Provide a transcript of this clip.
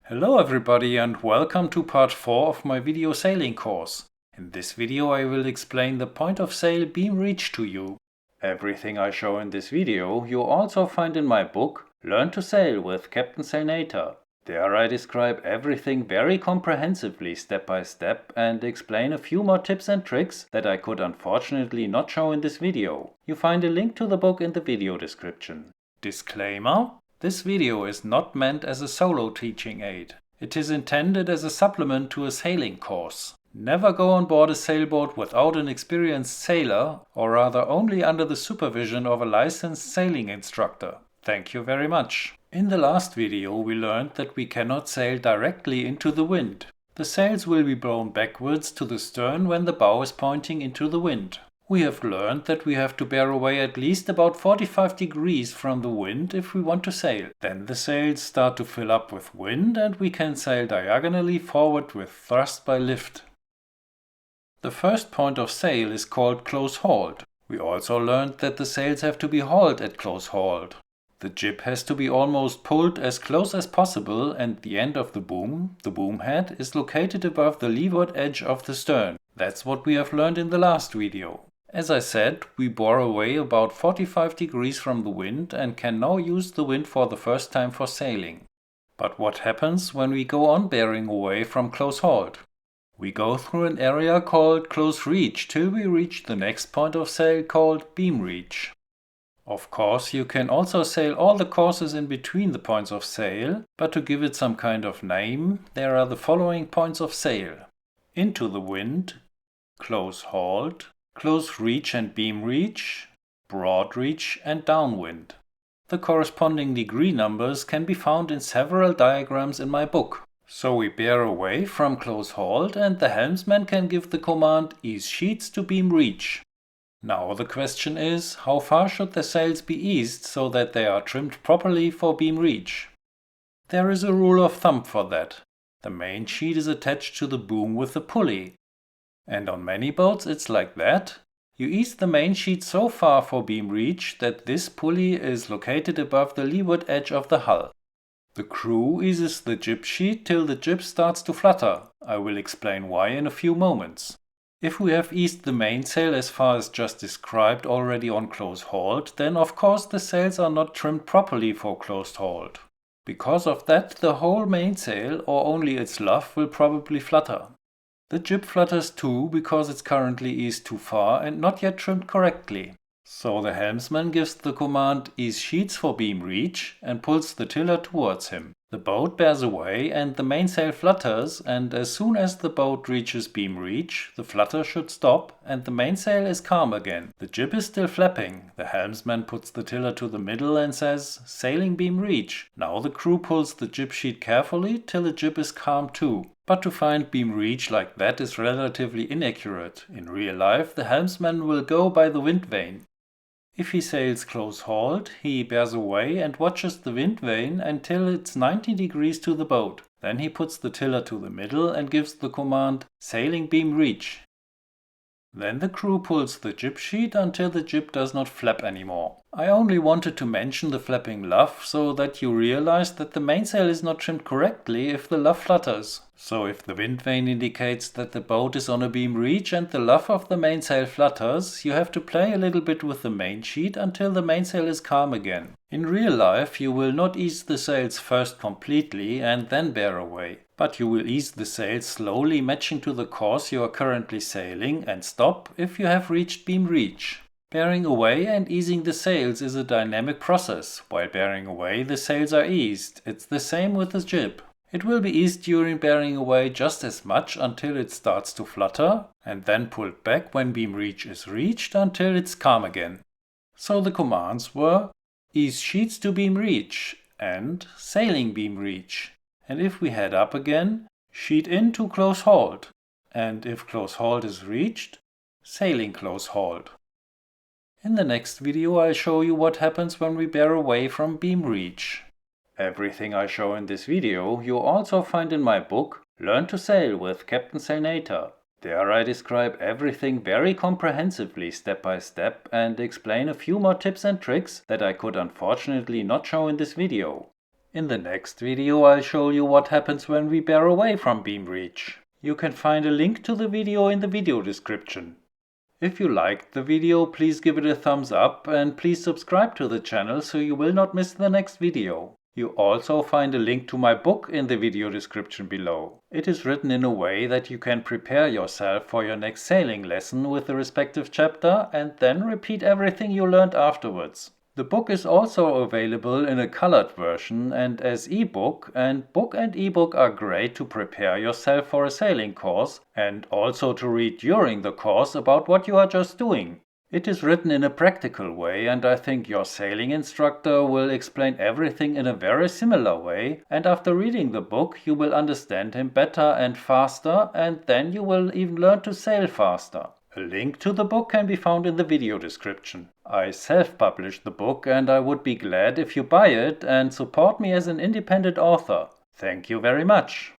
Hello everybody and welcome to part 4 of my video sailing course. In this video I will explain the point of sail beam reach to you. Everything I show in this video you also find in my book Learn to Sail with Captain Sailnator. There I describe everything very comprehensively step by step and explain a few more tips and tricks that I could unfortunately not show in this video. You find a link to the book in the video description. Disclaimer: this video is not meant as a solo teaching aid. It is intended as a supplement to a sailing course. Never go on board a sailboat without an experienced sailor, or rather only under the supervision of a licensed sailing instructor. Thank you very much. In the last video we learned that we cannot sail directly into the wind. The sails will be blown backwards to the stern when the bow is pointing into the wind. We have learned that we have to bear away at least about 45 degrees from the wind if we want to sail. Then the sails start to fill up with wind and we can sail diagonally forward with thrust by lift. The first point of sail is called close hauled. We also learned that the sails have to be hauled at close hauled. The jib has to be almost pulled as close as possible and the end of the boom head, is located above the leeward edge of the stern. That's what we have learned in the last video. As I said, we bore away about 45 degrees from the wind and can now use the wind for the first time for sailing. But what happens when we go on bearing away from close hauled? We go through an area called close reach till we reach the next point of sail called beam reach. Of course, you can also sail all the courses in between the points of sail, but to give it some kind of name, there are the following points of sail: into the wind, close hauled, close reach and beam reach, broad reach and downwind. The corresponding degree numbers can be found in several diagrams in my book. So we bear away from close hauled and the helmsman can give the command ease sheets to beam reach. Now the question is, how far should the sails be eased so that they are trimmed properly for beam reach? There is a rule of thumb for that. The main sheet is attached to the boom with a pulley. And on many boats it's like that. You ease the main sheet so far for beam reach that this pulley is located above the leeward edge of the hull. The crew eases the jib sheet till the jib starts to flutter. I will explain why in a few moments. If we have eased the mainsail as far as just described already on close hauled, then of course the sails are not trimmed properly for close hauled. Because of that, the whole mainsail or only its luff will probably flutter. The jib flutters too because it's currently eased too far and not yet trimmed correctly. So the helmsman gives the command ease sheets for beam reach and pulls the tiller towards him. The boat bears away and the mainsail flutters, and as soon as the boat reaches beam reach, the flutter should stop and the mainsail is calm again. The jib is still flapping. The helmsman puts the tiller to the middle and says, "Sailing beam reach." Now the crew pulls the jib sheet carefully till the jib is calm too. But to find beam reach like that is relatively inaccurate. In real life, the helmsman will go by the wind vane. If he sails close hauled, he bears away and watches the wind vane until it's 90 degrees to the boat. Then he puts the tiller to the middle and gives the command, "Sailing beam reach." Then the crew pulls the jib sheet until the jib does not flap anymore. I only wanted to mention the flapping luff so that you realize that the mainsail is not trimmed correctly if the luff flutters. So if the wind vane indicates that the boat is on a beam reach and the luff of the mainsail flutters, you have to play a little bit with the main sheet until the mainsail is calm again. In real life, you will not ease the sails first completely and then bear away. But you will ease the sails slowly matching to the course you are currently sailing and stop if you have reached beam reach. Bearing away and easing the sails is a dynamic process. While bearing away, the sails are eased. It's the same with the jib. It will be eased during bearing away just as much until it starts to flutter, and then pulled back when beam reach is reached until it's calm again. So the commands were ease sheets to beam reach and sailing beam reach. And if we head up again, sheet in to close hauled. And if close hauled is reached, sailing close hauled. In the next video I'll show you what happens when we bear away from beam reach. Everything I show in this video you also find in my book Learn to Sail with Captain Sailnator. There I describe everything very comprehensively step by step and explain a few more tips and tricks that I could unfortunately not show in this video. In the next video I'll show you what happens when we bear away from beam reach. You can find a link to the video in the video description. If you liked the video, please give it a thumbs up and please subscribe to the channel so you will not miss the next video. You also find a link to my book in the video description below. It is written in a way that you can prepare yourself for your next sailing lesson with the respective chapter and then repeat everything you learned afterwards. The book is also available in a colored version and as ebook, and book and ebook are great to prepare yourself for a sailing course and also to read during the course about what you are just doing. It is written in a practical way and I think your sailing instructor will explain everything in a very similar way, and after reading the book you will understand him better and faster, and then you will even learn to sail faster. A link to the book can be found in the video description. I self-published the book and I would be glad if you buy it and support me as an independent author. Thank you very much.